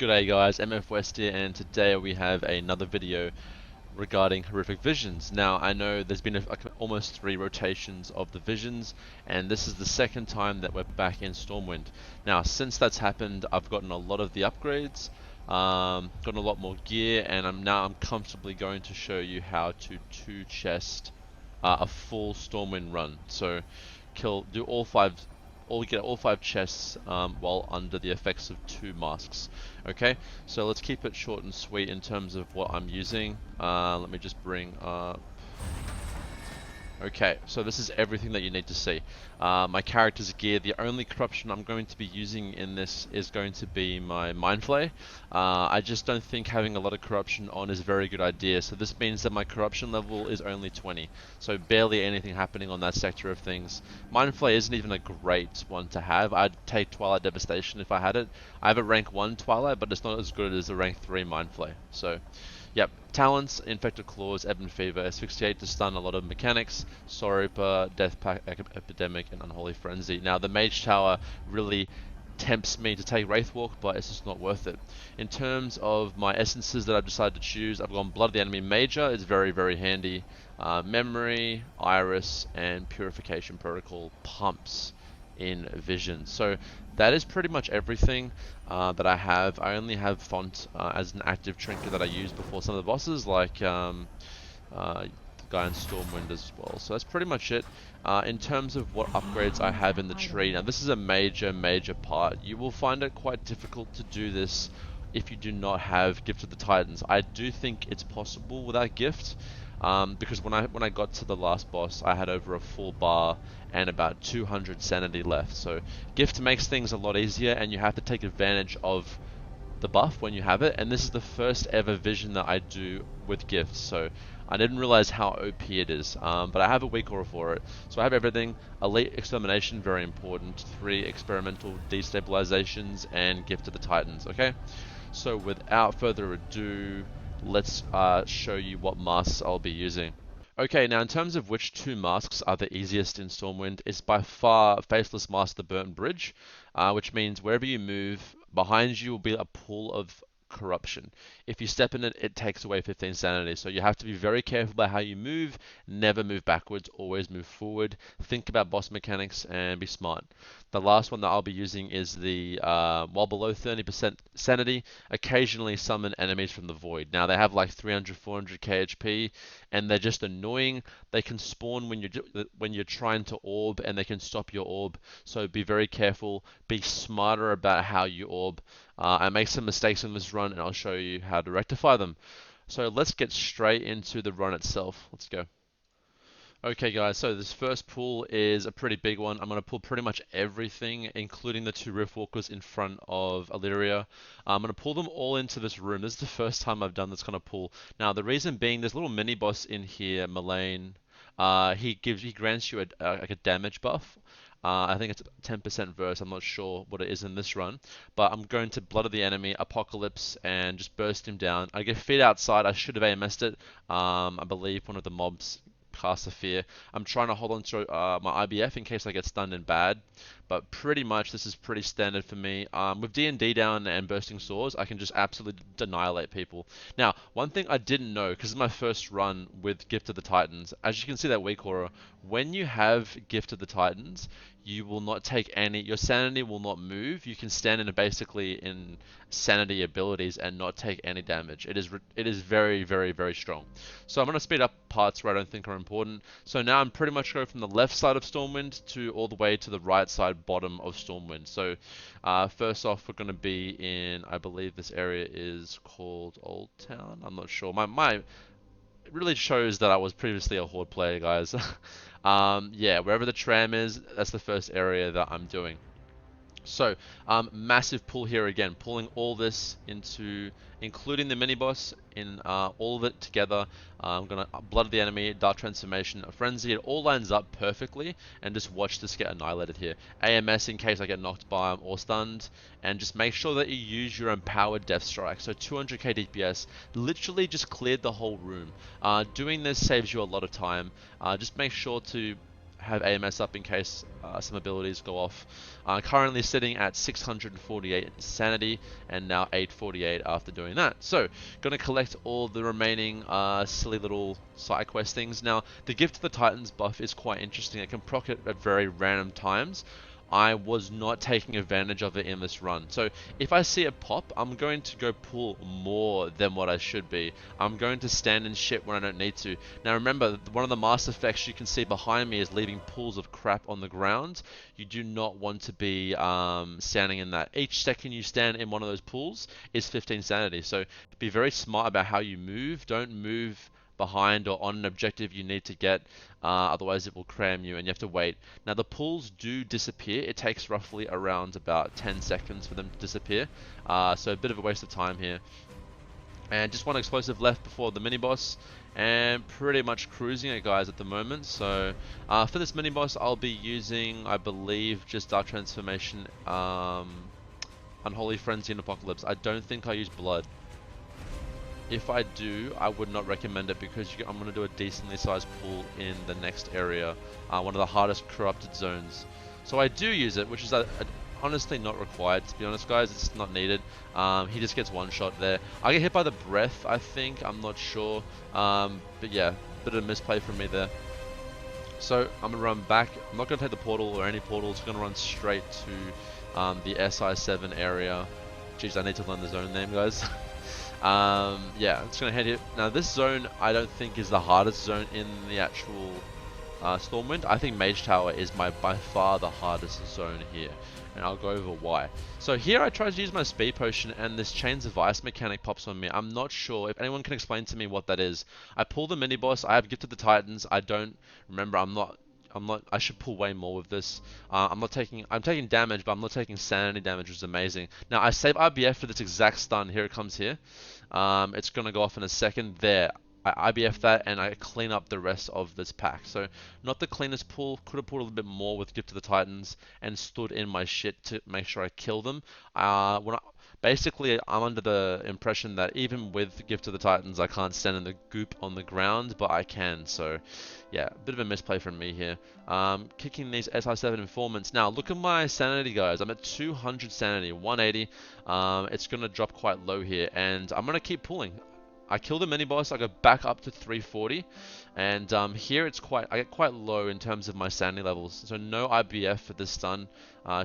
G'day guys, MFWest here, and today we have another video regarding horrific visions. Now I know there's been almost 3 rotations of the visions, and this is the second time that we're back in Stormwind. Now since that's happened, I've gotten a lot of the upgrades, gotten a lot more gear, and I'm comfortably going to show you how to 2-chest a full Stormwind run. So get all 5 chests while under the effects of 2 masks. Okay, so let's keep it short and sweet in terms of what I'm using. Let me just bring up. Okay, so this is everything that you need to see. My character's gear, the only corruption I'm going to be using in this is going to be my Mind Flay. I just don't think having a lot of corruption on is a very good idea, so this means that my corruption level is only 20, so barely anything happening on that sector of things. Mind Flay isn't even a great one to have. I'd take Twilight Devastation if I had it. I have a rank 1 Twilight, but it's not as good as a rank 3 Mind Flay. So yep, talents, Infected Claws, Ebon Fever, Asphyxiate to stun a lot of mechanics, Soul Reaper, Death Pack, Epidemic, and Unholy Frenzy. Now the Mage Tower really tempts me to take Wraithwalk, but it's just not worth it. In terms of my essences that I've decided to choose, I've gone Blood of the Enemy Major. It's very, very handy. Memory, Iris, and Purification Protocol pumps in Vision. So that is pretty much everything that I have. I only have Font as an active trinket that I use before some of the bosses, like the guy in Stormwind as well. So that's pretty much it. In terms of what upgrades I have in the tree, now this is a major part. You will find it quite difficult to do this if you do not have Gift of the Titans. I do think it's possible without Gift. Because when I got to the last boss, I had over a full bar and about 200 sanity left. So Gift makes things a lot easier, and you have to take advantage of the buff when you have it. And this is the first ever vision that I do with Gift, so I didn't realize how OP it is. But I have a weak aura for it, so I have everything. Elite Extermination, very important. 3 experimental destabilizations and Gift of the Titans. Okay, so without further ado, let's show you what masks I'll be using. Okay, now in terms of which 2 masks are the easiest in Stormwind, it's by far Faceless Mask the Burnt Bridge, which means wherever you move, behind you will be a pool of corruption. If you step in it, it takes away 15 sanity, so you have to be very careful about how you move. Never move backwards, always move forward. Think about boss mechanics and be smart. The last one that I'll be using is the while below 30% sanity, occasionally summon enemies from the void. Now they have like 300, 400 KHP, and they're just annoying. They can spawn when you're trying to orb, and they can stop your orb. So be very careful. Be smarter about how you orb. I make some mistakes in this run, and I'll show you how to rectify them. So let's get straight into the run itself. Let's go. Okay guys, so this first pull is a pretty big one. I'm going to pull pretty much everything, including the 2 Riftwalkers in front of Illyria. I'm going to pull them all into this room. This is the first time I've done this kind of pull. Now the reason being, there's a little mini boss in here, Malane. He grants you like a damage buff. I think it's 10% verse. I'm not sure what it is in this run, but I'm going to Blood of the Enemy, Apocalypse, and just burst him down. I get feet outside. I should have AMS'd it. I believe one of the mobs cast a fear. I'm trying to hold on to my IBF in case I get stunned and bad, but pretty much this is pretty standard for me. With D&D down and bursting swords, I can just absolutely annihilate people. Now, one thing I didn't know, because it's my first run with Gift of the Titans, as you can see that weak aura, when you have Gift of the Titans, you will not take any, your sanity will not move. You can stand in basically in sanity abilities and not take any damage. It is very, very, very strong. So I'm going to speed up parts where I don't think are important. So now I'm pretty much going from the left side of Stormwind to all the way to the right side bottom of Stormwind. So first off, we're going to be in, I believe this area is called Old Town. I'm not sure. It really shows that I was previously a Horde player, guys. Yeah, wherever the tram is, that's the first area that I'm doing. So, massive pull here again, pulling all this into, including the mini boss, in all of it together. I'm gonna Blood of the Enemy, Dark Transformation, Frenzy. It all lines up perfectly, and just watch this get annihilated here. AMS in case I get knocked by or stunned, and just make sure that you use your empowered Death Strike. So 200k DPS, literally just cleared the whole room. Doing this saves you a lot of time. Just make sure to have AMS up in case some abilities go off. Currently sitting at 648 sanity and now 848 after doing that. So, gonna collect all the remaining silly little side quest things. Now, the Gift of the Titans buff is quite interesting. It can proc it at very random times. I was not taking advantage of it in this run. So if I see it pop, I'm going to go pull more than what I should be. I'm going to stand in shit when I don't need to. Now remember, one of the master effects you can see behind me is leaving pools of crap on the ground. You do not want to be standing in that. Each second you stand in one of those pools is 15 sanity. So be very smart about how you move. Don't move behind or on an objective you need to get, otherwise it will cram you and you have to wait. Now the pools do disappear. It takes roughly around about 10 seconds for them to disappear, so a bit of a waste of time here. And just one explosive left before the mini boss, and pretty much cruising it, guys, at the moment. So for this mini boss I'll be using, I believe, just Dark Transformation, Unholy, Frenzy and Apocalypse. I don't think I use Blood. If I do, I would not recommend it because I'm going to do a decently sized pool in the next area, one of the hardest corrupted zones. So I do use it, which is honestly not required, to be honest, guys. It's not needed. He just gets one shot there. I get hit by the breath, I think. I'm not sure. But yeah, bit of a misplay from me there. So I'm going to run back. I'm not going to take the portal or any portals. I'm going to run straight to the SI7 area. Jeez, I need to learn the zone name, guys. Yeah, I'm just going to head here. Now this zone I don't think is the hardest zone in the actual Stormwind. I think Mage Tower is by far the hardest zone here, and I'll go over why. So here I tried to use my speed potion and this Chains of Ice mechanic pops on me. I'm not sure if anyone can explain to me what that is. I pull the mini boss, I have Gift of the Titans, I don't remember, I should pull way more with this. I'm taking damage, but I'm not taking sanity damage, which is amazing. Now I save RBF for this exact stun. Here it comes here. It's gonna go off in a second. There, I IBF that and I clean up the rest of this pack. So not the cleanest pull. Could have pulled a little bit more with Gift of the Titans and stood in my shit to make sure I kill them. Basically, I'm under the impression that even with Gift of the Titans, I can't stand in the goop on the ground, but I can. So, yeah, a bit of a misplay from me here. Kicking these SI7 informants. Now, look at my sanity, guys. I'm at 200 sanity, 180. It's going to drop quite low here, and I'm going to keep pulling. I kill the mini boss, I go back up to 340, and here I get quite low in terms of my sanity levels. So no IBF for this stun.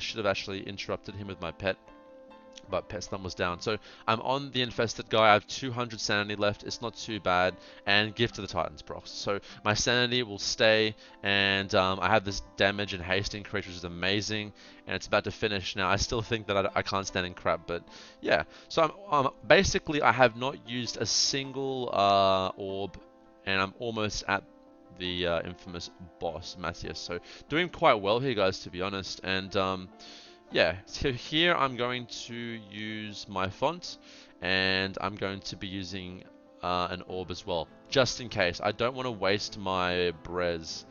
Should have actually interrupted him with my pet, but pet stun was down. So I'm on the infested guy. I have 200 sanity left. It's not too bad, and Gift of the Titans procs. So my sanity will stay, and I have this damage and haste increase, which is amazing, and it's about to finish now. I still think that I can't stand in crap, but yeah. So I'm basically, I have not used a single orb, and I'm almost at the infamous boss, Mathias. So doing quite well here, guys, to be honest. And yeah, so here I'm going to use my font, and I'm going to be using an orb as well, just in case. I don't want to waste my Brez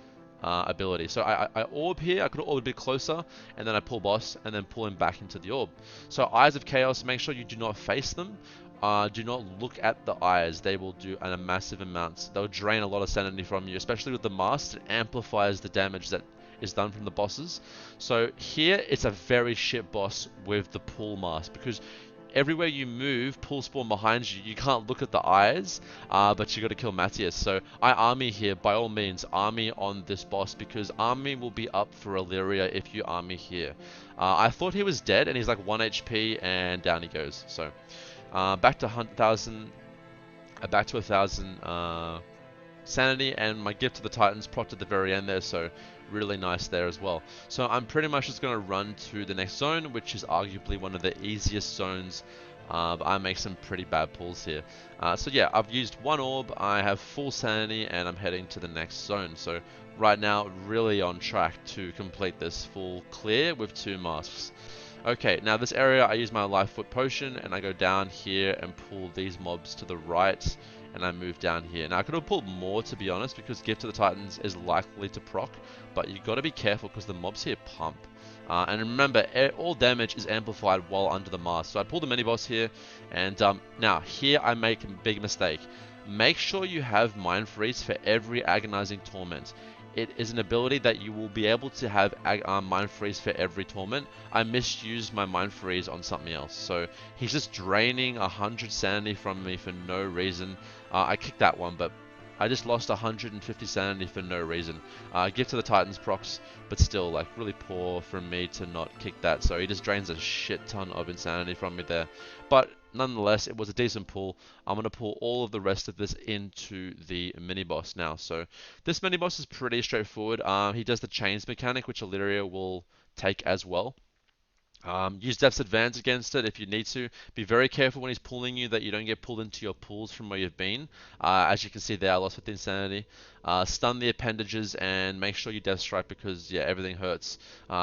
ability. So I orb here, I could orb a bit closer, and then I pull boss, and then pull him back into the orb. So Eyes of Chaos, make sure you do not face them. Do not look at the eyes. They will do a massive amount. They'll drain a lot of sanity from you, especially with the mask. It amplifies the damage that is done from the bosses. So here it's a very shit boss with the pull mask, because everywhere you move, pools spawn behind you. You can't look at the eyes, but you got to kill Mathias. So I army here. By all means, army on this boss, because army will be up for Illyria if you army here. I thought he was dead, and he's like 1 HP, and down he goes. So back to 1,000, back to 1,000 sanity, and my Gift to the Titans procced at the very end there. So really nice there as well. So I'm pretty much just going to run to the next zone, which is arguably one of the easiest zones. But I make some pretty bad pulls here. So yeah, I've used one orb, I have full sanity, and I'm heading to the next zone. So right now, really on track to complete this full clear with 2 masks. Okay, now this area I use my life foot potion, and I go down here and pull these mobs to the right, and I move down here. Now I could have pulled more, to be honest, because Gift to the Titans is likely to proc, but you got to be careful because the mobs here pump. And remember, all damage is amplified while under the mask. So I pull the mini boss here, and now here I make a big mistake. Make sure you have Mind Freeze for every Agonizing Torment. it is an ability that you will be able to have Mind Freeze for every torment. I misused my Mind Freeze on something else, so he's just draining 100 sanity from me for no reason. I kicked that one, but I just lost 150 sanity for no reason. Gift to the Titans procs, but still, like, really poor from me to not kick that. So he just drains a shit ton of insanity from me there. But nonetheless, it was a decent pull. I'm going to pull all of the rest of this into the mini-boss now. So this mini-boss is pretty straightforward. He does the chains mechanic, which Illyria will take as well. Use Depth's Advance against it if you need to. Be very careful when he's pulling you that you don't get pulled into your pools from where you've been. As you can see there, I lost with insanity. Stun the appendages and make sure you Death Strike because, yeah, everything hurts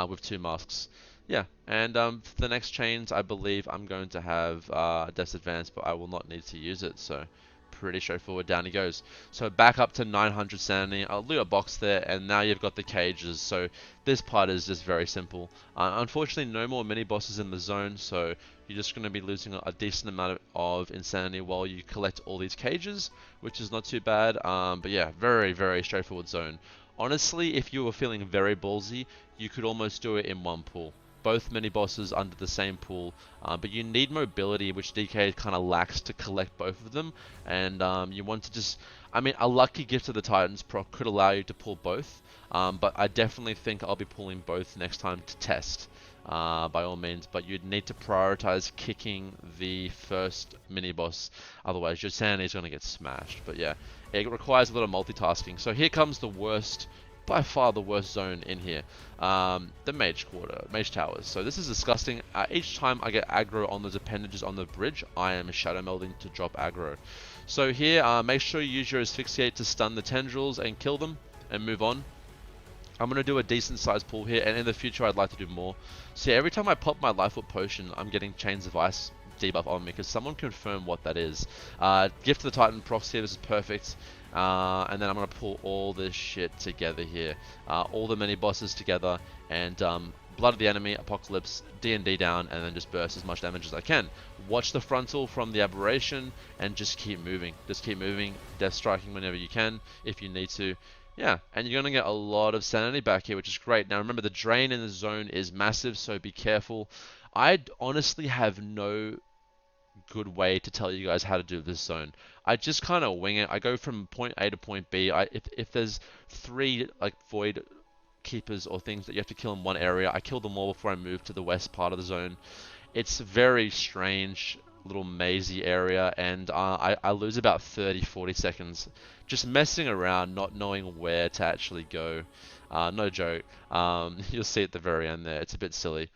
with 2 masks. Yeah, and for the next chains, I believe I'm going to have Death's Advance, but I will not need to use it, so pretty straightforward. Down he goes. So back up to 900 sanity. I'll loot a box there, and now you've got the cages. So this part is just very simple. Unfortunately, no more mini bosses in the zone, so you're just going to be losing a decent amount of insanity while you collect all these cages, which is not too bad. But yeah, very, very straightforward zone. Honestly, if you were feeling very ballsy, you could almost do it in one pull. Both mini bosses under the same pool, but you need mobility, which DK kind of lacks to collect both of them, and you want to just, I mean, a lucky Gift of the Titans proc could allow you to pull both, but I definitely think I'll be pulling both next time to test, by all means, but you'd need to prioritize kicking the first mini boss, otherwise your sanity is going to get smashed. But yeah, it requires a lot of multitasking. So here comes the worst, by far the worst zone in here, the Mage Quarter, Mage Towers. So this is disgusting. Each time I get aggro on those appendages on the bridge, I am shadow melding to drop aggro. So here, make sure you use your Asphyxiate to stun the tendrils and kill them and move on. I'm going to do a decent sized pull here, and in the future I'd like to do more. So yeah, every time I pop my Life Orb potion, I'm getting Chains of Ice debuff on me, because someone confirm what that is. Gift to the Titan procs here, this is perfect. And then I'm going to pull all this shit together here. All the mini bosses together, and Blood of the Enemy, Apocalypse, D&D down, and then just burst as much damage as I can. Watch the frontal from the Aberration, and just keep moving. Just keep moving, Death Striking whenever you can, if you need to. Yeah, and you're going to get a lot of sanity back here, which is great. Now remember, the drain in the zone is massive, so be careful. I honestly have no good way to tell you guys how to do this zone. I just kind of wing it. I go from point A to point B. If there's 3 like void keepers or things that you have to kill in one area, I kill them all before I move to the west part of the zone. It's a very strange little mazy area, and I lose about 30-40 seconds just messing around, not knowing where to actually go. No joke. You'll see at the very end there. It's a bit silly.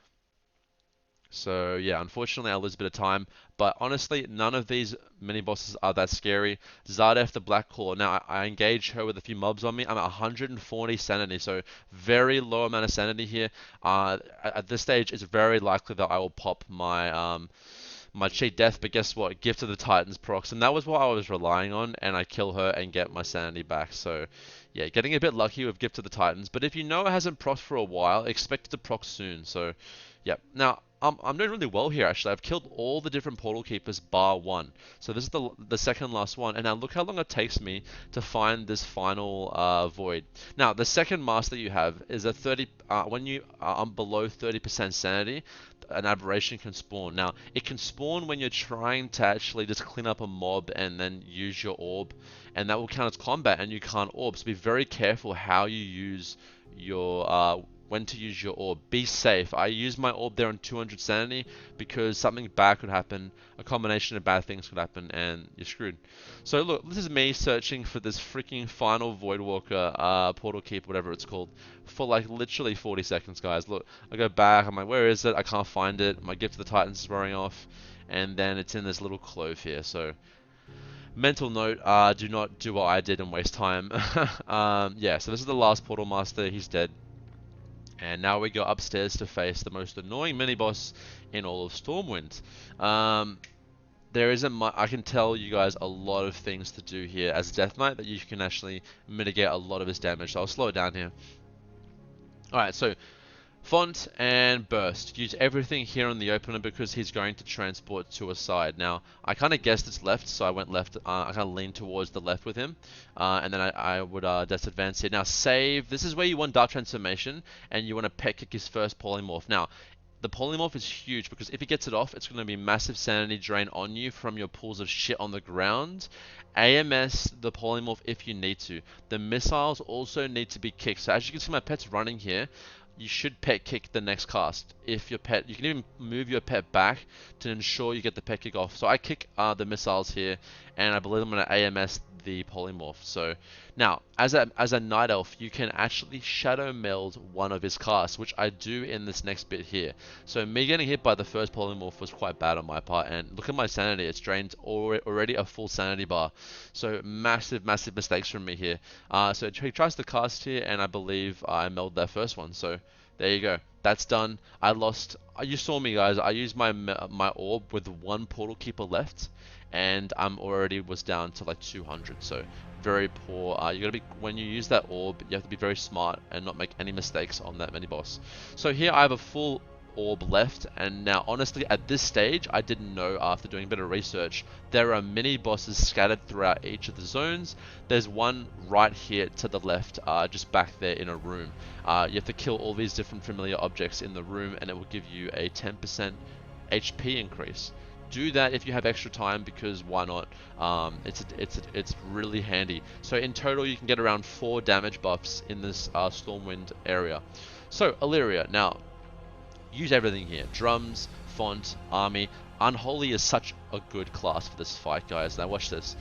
So yeah, unfortunately I lose a bit of time, but honestly none of these mini bosses are that scary. Zardef the Black Claw, now I engage her with a few mobs on me. I'm at 140 sanity, so very low amount of sanity here. At this stage it's very likely that I will pop my my cheat death, but guess what? Gift of the Titans procs, and that was what I was relying on, and I kill her and get my sanity back. So yeah, getting a bit lucky with Gift of the Titans, but if you know it hasn't procced for a while, expect it to proc soon. So yeah, now I'm doing really well here actually. I've killed all the different portal keepers bar one. So this is the second last one, and now look how long it takes me to find this final void. Now the second master you have is a 30 when you are below 30% sanity, an aberration can spawn. Now it can spawn when you're trying to actually just clean up a mob and then use your orb, and that will count as combat, and you can't orb. So be very careful how you use your when to use your orb. Be safe. I use my orb there on 200 sanity because something bad could happen, a combination of bad things could happen, and you're screwed. So look, this is me searching for this freaking final Voidwalker portal keep, whatever it's called, for like literally 40 seconds, guys. Look, I go back, I'm like, where is it? I can't find it. My Gift of the Titans is wearing off, and then it's in this little clove here. So mental note, do not do what I did and waste time. Yeah, so this is the last portal master. He's dead. And now we go upstairs to face the most annoying mini-boss in all of Stormwind. There isn't much, I can tell you guys a lot of things to do here as Death Knight that you can actually mitigate a lot of his damage. So I'll slow it down here. Alright, so Font and burst. Use everything here on the opener because he's going to transport to a side. Now, I kind of guessed it's left, so I went left. I kind of leaned towards the left with him. And then I would just advance here. Now, save. This is where you want Dark Transformation, and you want to pet kick his first polymorph. Now, the polymorph is huge because if he gets it off, it's going to be massive sanity drain on you from your pools of shit on the ground. AMS the polymorph if you need to. The missiles also need to be kicked. So as you can see, my pet's running here. You should pet kick the next cast. If your pet, you can even move your pet back to ensure you get the pet kick off. So I kick the missiles here, and I believe I'm going to AMS the polymorph. So now, as a night elf, you can actually shadow meld one of his casts, which I do in this next bit here. So me getting hit by the first polymorph was quite bad on my part, and look at my sanity. It's drained already a full sanity bar. So massive mistakes from me here. So he tries to cast here, and I believe I meld that first one. So there you go. That's done. I lost. You saw me, guys. I used my orb with one portal keeper left, and I'm already was down to like 200. So very poor. You gotta be when you use that orb. You have to be very smart and not make any mistakes on that mini boss. So here I have a full orb left, and now honestly at this stage I didn't know. After doing a bit of research, there are mini bosses scattered throughout each of the zones. There's one right here to the left, just back there in a room. You have to kill all these different familiar objects in the room, and it will give you a 10% HP increase. Do that if you have extra time, because why not? It's really handy. So in total you can get around 4 damage buffs in this Stormwind area. So Illyria, now use everything here. Drums, font, army. Unholy is such a good class for this fight, guys. Now watch this.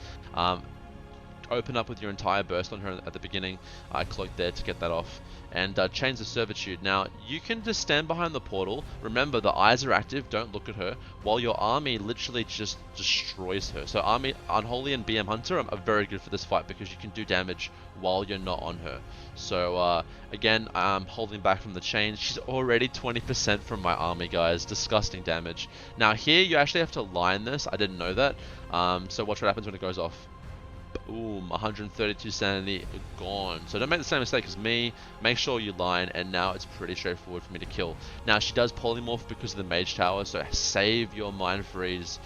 Open up with your entire burst on her at the beginning. I cloaked there to get that off. And Chains of Servitude. Now, you can just stand behind the portal. Remember, the eyes are active. Don't look at her. While your army literally just destroys her. So Army, Unholy and BM Hunter are very good for this fight because you can do damage while you're not on her. So, again, I'm holding back from the chains. She's already 20% from my army, guys. Disgusting damage. Now, here, you actually have to line this. I didn't know that. So watch what happens when it goes off. Boom, 132 sanity gone. So don't make the same mistake as me. Make sure you line, and now it's pretty straightforward for me to kill. Now she does polymorph because of the mage tower, so save your mind freeze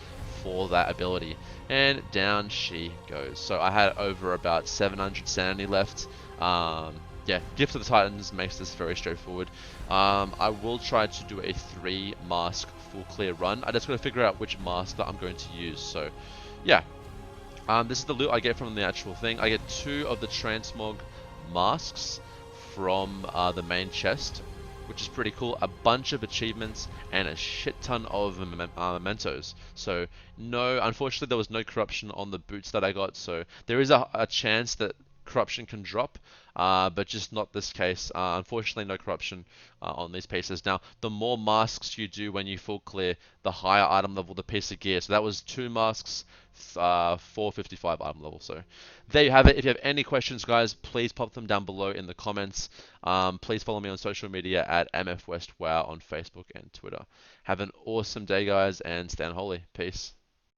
for that ability. And down she goes. So I had over about 700 sanity left. Yeah, Gift of the Titans makes this very straightforward. I will try to do a 3 mask full clear run. I just got to figure out which mask that I'm going to use. So yeah. This is the loot I get from the actual thing. I get 2 of the transmog masks from the main chest, which is pretty cool. A bunch of achievements and a shit ton of mementos. So no, unfortunately there was no corruption on the boots that I got. So there is a chance that corruption can drop, but just not this case. Unfortunately no corruption on these pieces. Now the more masks you do when you full clear, the higher item level the piece of gear. So that was 2 masks, 455 item level. So there you have it. If you have any questions, guys, please pop them down below in the comments. Please follow me on social media at MFWest WoW on Facebook and Twitter. Have an awesome day, guys, and stay unholy. Peace.